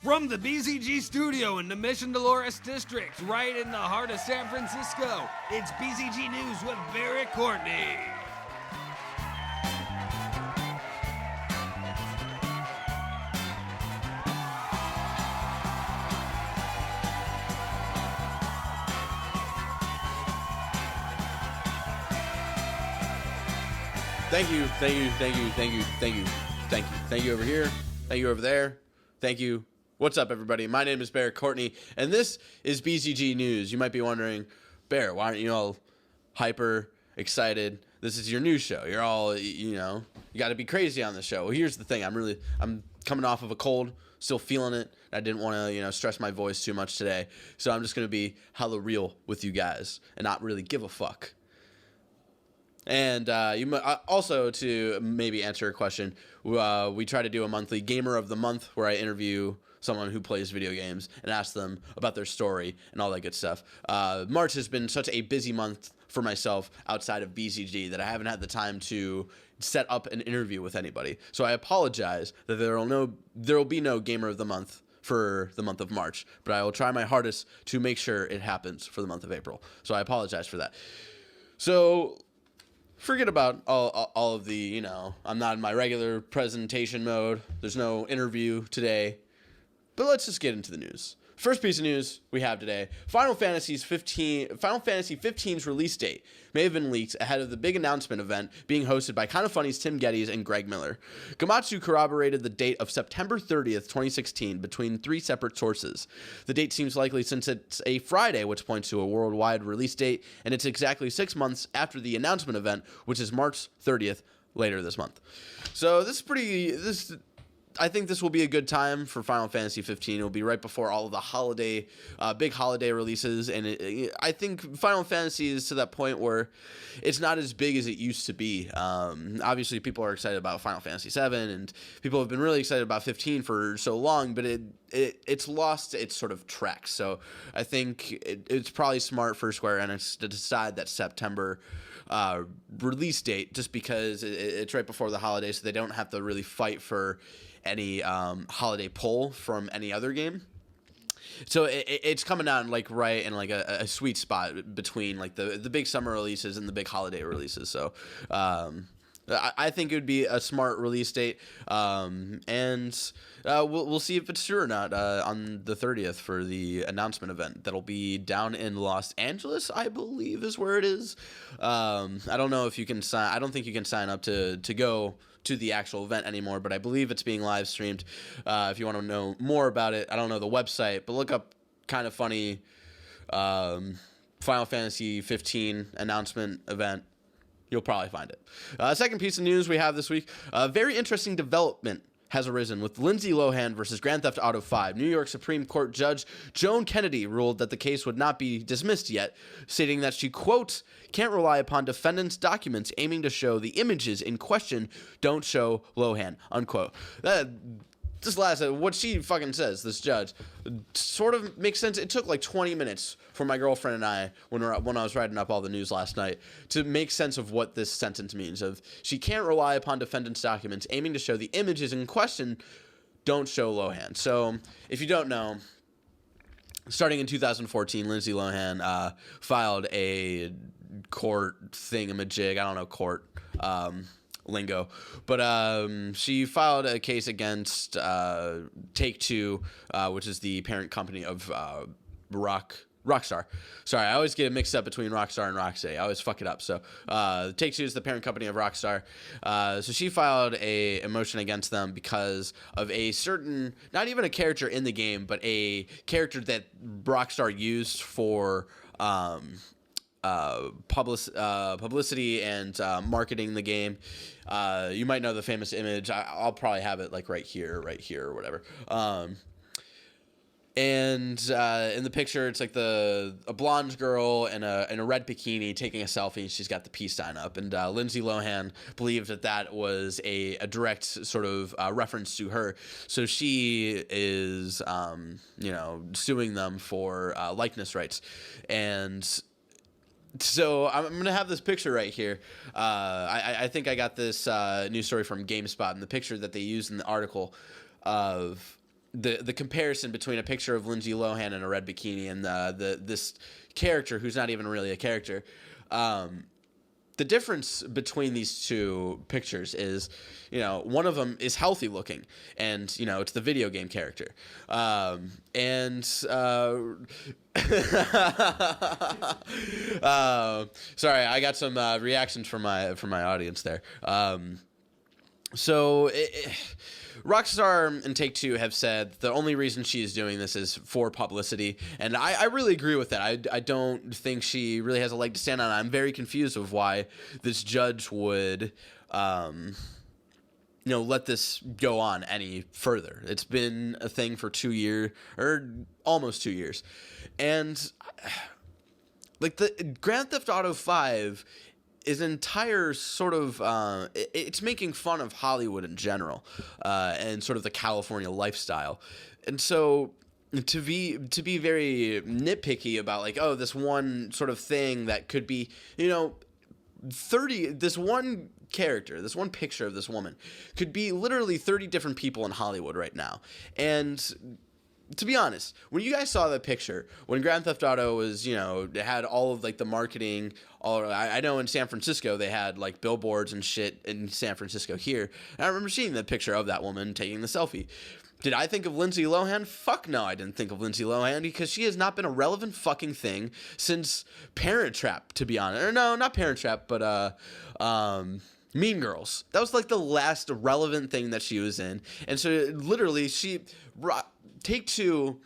From the BzG studio in the Mission Dolores district, right in the heart of San Francisco, it's BzG News with Barrett Courtney. Thank you over here. Thank you over there. Thank you. What's up, everybody? My name is Barrett Courtney, and this is BzG News. You might be wondering, Barrett, why aren't you all hyper excited? This is your news show. You're all, you got to be crazy on the show. Well, here's the thing. I'm coming off of a cold, still feeling it. I didn't want to, stress my voice too much today, so I'm just going to be hella real with you guys and not really give a fuck. And also, to maybe answer a question, we try to do a monthly Gamer of the Month where I interview someone who plays video games and ask them about their story and all that good stuff. March has been such a busy month for myself outside of BzG that I haven't had the time to set up an interview with anybody. So I apologize that there will be no Gamer of the Month for the month of March, but I will try my hardest to make sure it happens for the month of April. So I apologize for that. So forget about all of the, I'm not in my regular presentation mode. There's no interview today. But let's just get into the news. First piece of news we have today, Final Fantasy 15's release date may have been leaked ahead of the big announcement event being hosted by Kinda Funny's Tim Geddes and Greg Miller. Gematsu corroborated the date of September 30th, 2016 between three separate sources. The date seems likely since it's a Friday, which points to a worldwide release date, and it's exactly 6 months after the announcement event, which is March 30th, later this month. So I think this will be a good time for Final Fantasy 15. It'll be right before all of the big holiday releases, and I think Final Fantasy is to that point where it's not as big as it used to be. Obviously, people are excited about Final Fantasy 7, and people have been really excited about 15 for so long, but it's lost its sort of track. So I think it's probably smart for Square Enix to decide that September release date, just because it's right before the holidays, so they don't have to really fight for any holiday pull from any other game. So it's coming out right in a sweet spot between the big summer releases and the big holiday releases. So I think it would be a smart release date, and we'll see if it's true or not on the 30th for the announcement event. That'll be down in Los Angeles, I believe, is where it is. I don't know if you can sign. I don't think you can sign up to go to the actual event anymore, but I believe it's being live streamed. If you want to know more about it, I don't know the website, but look up Kinda Funny Final Fantasy 15 announcement event. You'll probably find it. Second piece of news we have this week, a very interesting development has arisen with Lindsay Lohan versus Grand Theft Auto 5. New York Supreme Court Judge Joan Kennedy ruled that the case would not be dismissed yet, stating that she, quote, can't rely upon defendant's documents aiming to show the images in question don't show Lohan, unquote. What she fucking says, this judge, sort of makes sense. It took 20 minutes for my girlfriend and I, when I was writing up all the news last night, to make sense of what this sentence means. Of she can't rely upon defendant's documents aiming to show the images in question don't show Lohan. So if you don't know, starting in 2014, Lindsay Lohan filed a court thingamajig. I don't know court lingo, but she filed a case against Take-Two, which is the parent company of Rockstar. Sorry, I always get it mixed up between Rockstar and Rocksteady. I always fuck it up. So Take-Two is the parent company of Rockstar. So she filed a motion against them because of a certain, not even a character in the game, but a character that Rockstar used for publicity and marketing the game. You might know the famous image. I'll probably have it right here or whatever. And in the picture, it's a blonde girl in a red bikini taking a selfie, and she's got the peace sign up. And Lindsay Lohan believed that was a direct sort of reference to her. So she is, suing them for likeness rights. And so I'm going to have this picture right here. I think I got this news story from GameSpot, and the picture that they used in the article of the comparison between a picture of Lindsay Lohan in a red bikini and this character who's not even really a character. The difference between these two pictures is, one of them is healthy looking, and it's the video game character. Sorry, I got some reactions from my audience there. Rockstar and Take-Two have said the only reason she is doing this is for publicity, and I really agree with that. I don't think she really has a leg to stand on. I'm very confused of why this judge would, let this go on any further. It's been a thing for 2 years, or almost 2 years, and like the Grand Theft Auto 5 is an entire sort of it's making fun of Hollywood in general, and sort of the California lifestyle. And so to be very nitpicky about like, oh, this one sort of thing that could be, this one character, this one picture of this woman could be literally 30 different people in Hollywood right now. And to be honest, when you guys saw that picture, when Grand Theft Auto was, it had all of like the marketing, I know in San Francisco they had like billboards and shit in San Francisco here. And I remember seeing the picture of that woman taking the selfie. Did I think of Lindsay Lohan? Fuck no, I didn't think of Lindsay Lohan, because she has not been a relevant fucking thing since Parent Trap, to be honest. Or no, not Parent Trap, but Mean Girls. That was like the last relevant thing that she was in. And so literally Take-Two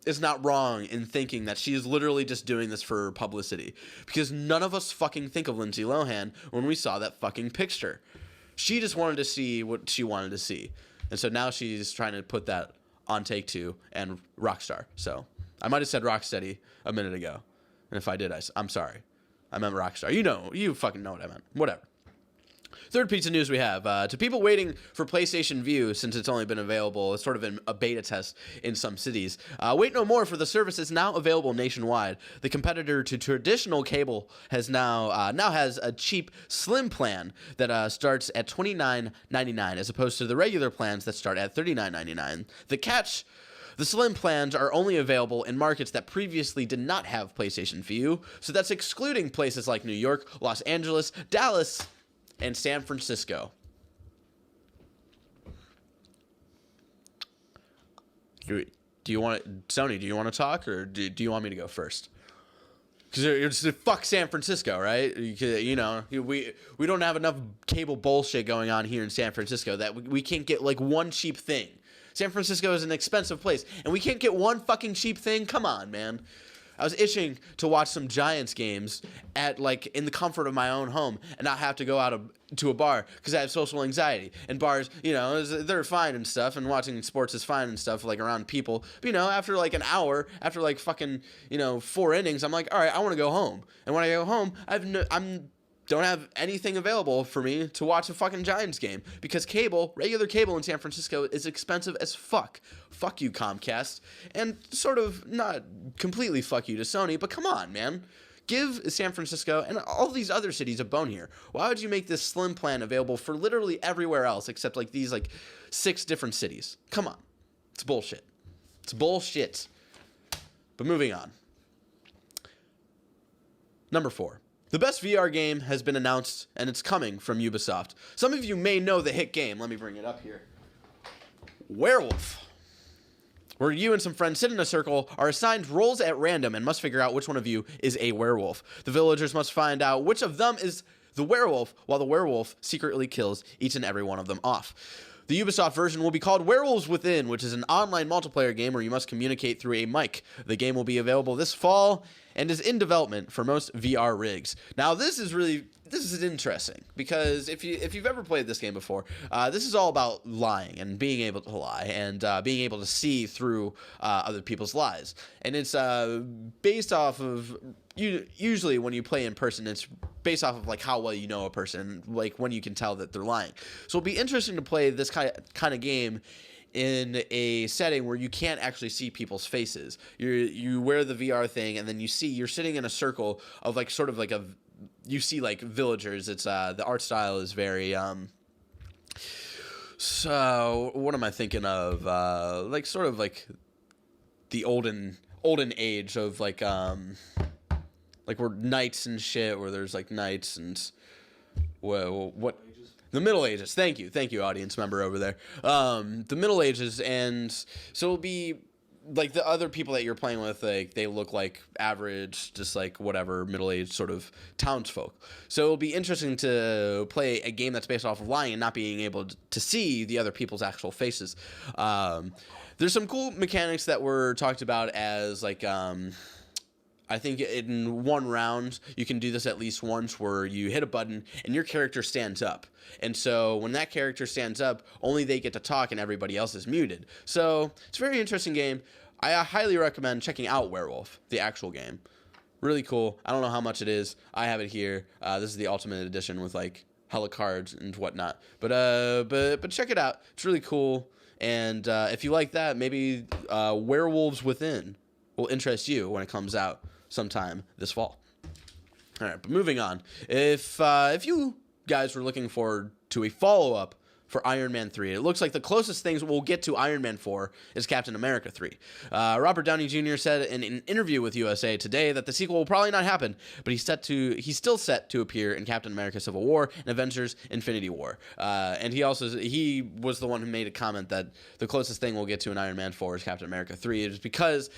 is not wrong in thinking that she is literally just doing this for publicity, because none of us fucking think of Lindsay Lohan when we saw that fucking picture. She just wanted to see what she wanted to see. And so now she's trying to put that on Take-Two and Rockstar. So I might have said Rocksteady a minute ago. And if I did, I'm sorry. I meant Rockstar. You fucking know what I meant. Whatever. Third piece of news we have, to people waiting for PlayStation Vue, since it's only been available, it's sort of in a beta test in some cities. Wait no more, for the service is now available nationwide. The competitor to traditional cable has now has a cheap, slim plan that starts at $29.99, as opposed to the regular plans that start at $39.99. The catch: the slim plans are only available in markets that previously did not have PlayStation Vue, so that's excluding places like New York, Los Angeles, Dallas, and San Francisco. Do you want Sony? Do you want to talk, or do you want me to go first? Because it's fuck San Francisco, right? We don't have enough cable bullshit going on here in San Francisco that we can't get like one cheap thing. San Francisco is an expensive place, and we can't get one fucking cheap thing. Come on, man. I was itching to watch some Giants games in the comfort of my own home and not have to go out to a bar, because I have social anxiety. And bars, they're fine and stuff, and watching sports is fine and stuff, like around people. But, after like an hour, after like fucking, 4 innings, I'm like, all right, I want to go home. And when I go home, don't have anything available for me to watch a fucking Giants game, because regular cable in San Francisco is expensive as fuck. Fuck you, Comcast. And sort of not completely fuck you to Sony, but come on, man. Give San Francisco and all these other cities a bone here. Why would you make this slim plan available for literally everywhere else except like these 6 different cities? Come on. It's bullshit. It's bullshit. But moving on. Number 4. The best VR game has been announced, and it's coming from Ubisoft. Some of you may know the hit game. Let me bring it up here. Werewolf. Where you and some friends sit in a circle, are assigned roles at random, and must figure out which one of you is a werewolf. The villagers must find out which of them is the werewolf, while the werewolf secretly kills each and every one of them off. The Ubisoft version will be called Werewolves Within, which is an online multiplayer game where you must communicate through a mic. The game will be available this fall and is in development for most VR rigs. Now, this is interesting, because if you've ever played this game before, this is all about lying and being able to lie, and being able to see through other people's lies. And it's based off of, usually when you play in person, it's based off of like how well you know a person, like when you can tell that they're lying. So it'll be interesting to play this kind of game in a setting where you can't actually see people's faces. You wear the VR thing, and then you're sitting in a circle of like sort of like you see like villagers. It's the art style is very So what am I thinking of? Like sort of like the olden age of like we're knights and shit, where there's like knights and what the Middle Ages. Thank you, audience member over there. The Middle Ages, and so it'll be like the other people that you're playing with, like they look like average, just like whatever middle-aged sort of townsfolk. So it'll be interesting to play a game that's based off of lying and not being able to see the other people's actual faces. There's some cool mechanics that were talked about as like I think in one round, you can do this at least once, where you hit a button and your character stands up. And so when that character stands up, only they get to talk and everybody else is muted. So it's a very interesting game. I highly recommend checking out Werewolf, the actual game. Really cool. I don't know how much it is. I have it here. This is the Ultimate Edition with like hella cards and whatnot. But check it out. It's really cool. And if you like that, maybe Werewolves Within will interest you when it comes out sometime this fall. All right, but moving on. If you guys were looking forward to a follow-up for Iron Man 3, it looks like the closest things we'll get to Iron Man 4 is Captain America 3. Robert Downey Jr. said in an interview with USA Today that the sequel will probably not happen, but he's still set to appear in Captain America Civil War and Avengers Infinity War. And he was the one who made a comment that the closest thing we'll get to an Iron Man 4 is Captain America 3, is because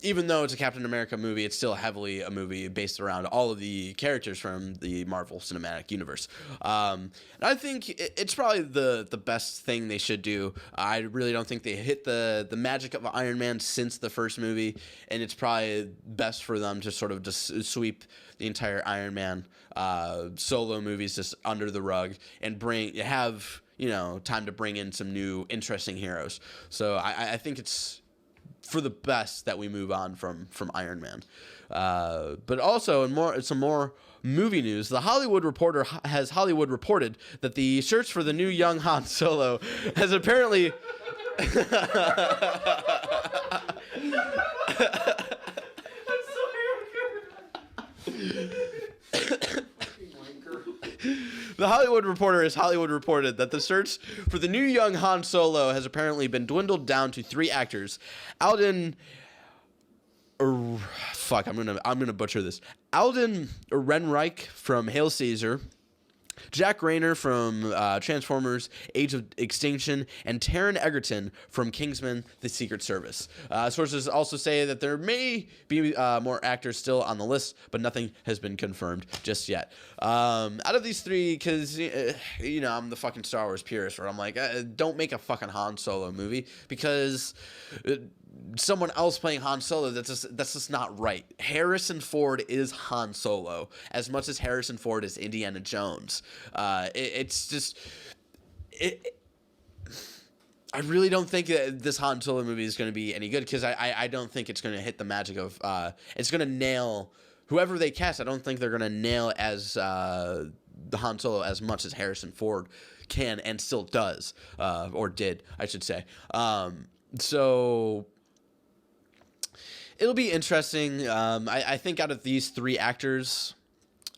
even though it's a Captain America movie, it's still heavily a movie based around all of the characters from the Marvel Cinematic Universe. And I think it's probably the best thing they should do. I really don't think they hit the magic of Iron Man since the first movie, and it's probably best for them to sort of just sweep the entire Iron Man solo movies just under the rug and have time to bring in some new interesting heroes. So I think it's for the best that we move on from Iron Man. But also, in some more movie news, The Hollywood Reporter has reported that the search for the new young Han Solo has apparently The Hollywood Reporter has reported that the search for the new young Han Solo has apparently been dwindled down to 3 actors. I'm gonna butcher this. Alden Ehrenreich from Hail Caesar, Jack Rayner from Transformers: Age of Extinction, and Taron Egerton from Kingsman: The Secret Service. Sources also say that there may be more actors still on the list, but nothing has been confirmed just yet. Out of these 3, because I'm the fucking Star Wars purist, where I'm like, don't make a fucking Han Solo movie, because someone else playing Han Solo, that's just not right. Harrison Ford is Han Solo as much as Harrison Ford is Indiana Jones. I really don't think that this Han Solo movie is going to be any good, because I don't think it's going to hit the magic of it's going to nail whoever they cast. I don't think they're going to nail as the Han Solo as much as Harrison Ford can and still does, or did, I should say. So it'll be interesting. I think out of these 3 actors,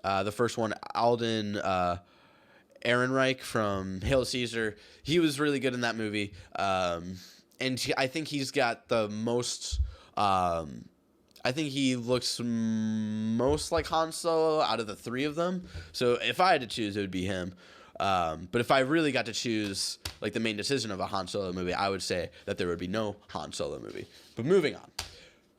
the first one, Alden Ehrenreich from Hail Caesar, he was really good in that movie. And I think he's got the most... I think he looks most like Han Solo out of the 3 of them. So if I had to choose, it would be him. But if I really got to choose like the main decision of a Han Solo movie, I would say that there would be no Han Solo movie. But moving on.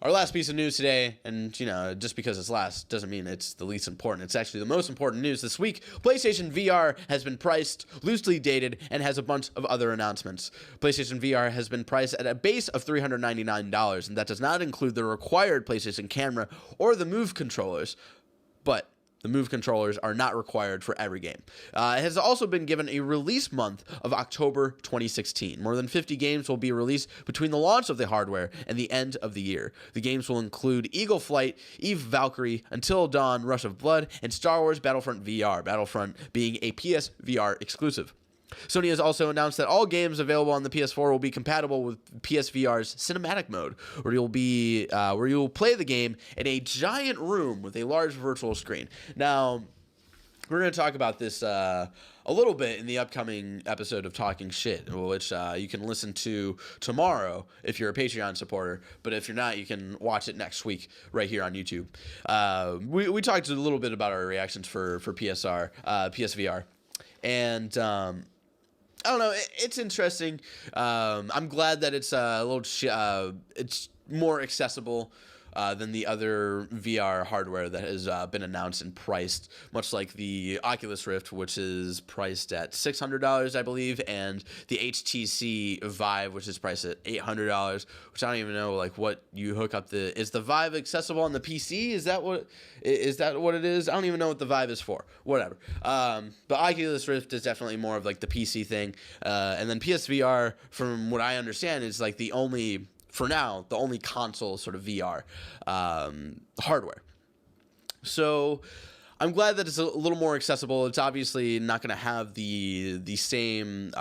Our last piece of news today, and just because it's last doesn't mean it's the least important. It's actually the most important news this week. PlayStation VR has been priced, loosely dated, and has a bunch of other announcements. PlayStation VR has been priced at a base of $399, and that does not include the required PlayStation camera or the Move controllers. But the Move controllers are not required for every game. It has also been given a release month of October 2016. More than 50 games will be released between the launch of the hardware and the end of the year. The games will include Eagle Flight, Eve Valkyrie, Until Dawn, Rush of Blood, and Star Wars Battlefront VR, Battlefront being a PSVR exclusive. Sony has also announced that all games available on the PS4 will be compatible with PSVR's cinematic mode, where you'll play the game in a giant room with a large virtual screen. Now, we're going to talk about this a little bit in the upcoming episode of Talking Shit, which you can listen to tomorrow if you're a Patreon supporter. But if you're not, you can watch it next week right here on YouTube. We talked a little bit about our reactions for PSVR. And I don't know, it's interesting. I'm glad that it's a little it's more accessible than the other VR hardware that has been announced and priced, much like the Oculus Rift, which is priced at $600, I believe, and the HTC Vive, which is priced at $800, which I don't even know like what you hook up the. Is the Vive accessible on the PC? Is that what it is? I don't even know what the Vive is for. Whatever. But Oculus Rift is definitely more of like the PC thing, and then PSVR, from what I understand, is like the only console sort of VR hardware. So I'm glad that it's a little more accessible. It's obviously not going to have the same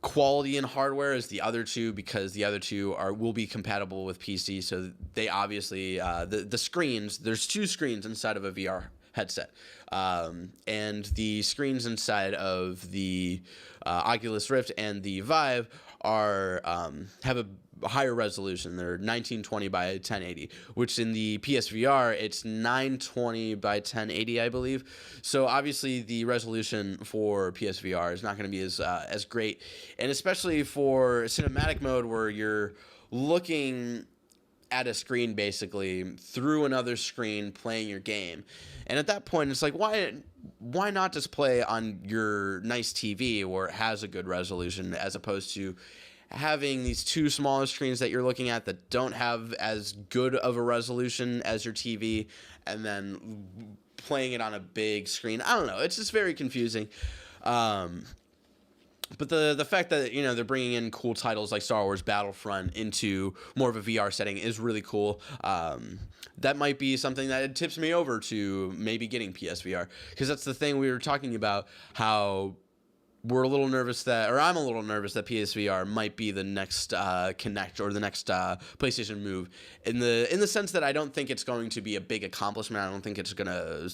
quality in hardware as the other two, because the other two will be compatible with PC. So they obviously the screens. There's two screens inside of a VR headset, and the screens inside of the Oculus Rift and the Vive have a higher resolution. They're 1920 by 1080, which in the PSVR it's 920 by 1080, I believe. So obviously the resolution for PSVR is not going to be as great, and especially for cinematic mode where you're looking at a screen basically through another screen playing your game. And at that point, it's like, why not just play on your nice TV where it has a good resolution, as opposed to having these two smaller screens that you're looking at that don't have as good of a resolution as your TV, and then playing it on a big screen. I don't know. It's just very confusing. But the fact that, you know, they're bringing in cool titles like Star Wars Battlefront into more of a VR setting is really cool. That might be something that tips me over to maybe getting PSVR, because that's the thing we were talking about, how I'm a little nervous that PSVR might be the next Kinect or the next PlayStation Move, in the sense that I don't think it's going to be a big accomplishment. I don't think it's going to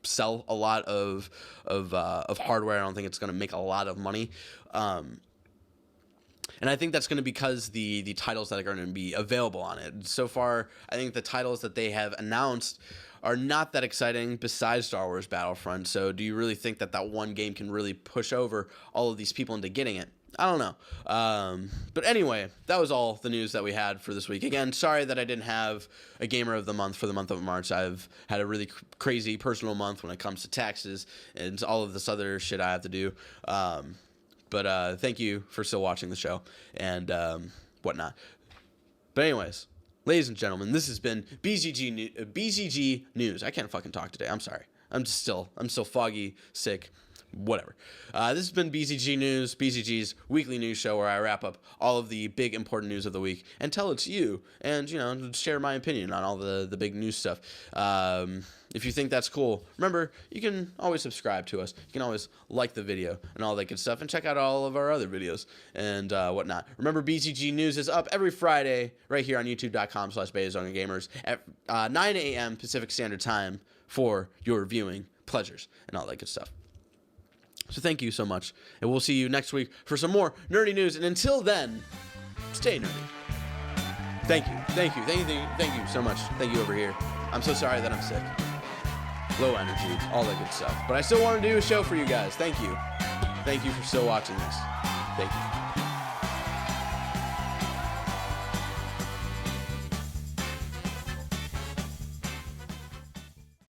sell a lot of hardware. I don't think it's going to make a lot of money. And I think that's going to be because the titles that are going to be available on it. So far, I think the titles that they have announced are not that exciting besides Star Wars Battlefront. So do you really think that one game can really push over all of these people into getting it? I don't know. But anyway, that was all the news that we had for this week. Again, sorry that I didn't have a Gamer of the Month for the month of March. I've had a really crazy personal month when it comes to taxes and all of this other shit I have to do. But thank you for still watching the show and whatnot. But anyways, ladies and gentlemen, this has been BzG News. I can't fucking talk today. I'm sorry. I'm still foggy, sick, whatever. This has been BzG News, BzG's weekly news show where I wrap up all of the big important news of the week and tell it to you, and, you know, share my opinion on all the big news stuff. If you think that's cool, remember, you can always subscribe to us. You can always like the video and all that good stuff, and check out all of our other videos and whatnot. Remember, BzG News is up every Friday right here on youtube.com/BezaZongaGamers at 9 a.m. Pacific Standard Time for your viewing pleasures and all that good stuff. So thank you so much, and we'll see you next week for some more nerdy news. And until then, stay nerdy. Thank you so much. Thank you over here. I'm so sorry that I'm sick. Low energy, all that good stuff. But I still want to do a show for you guys. Thank you. Thank you for still watching this. Thank you.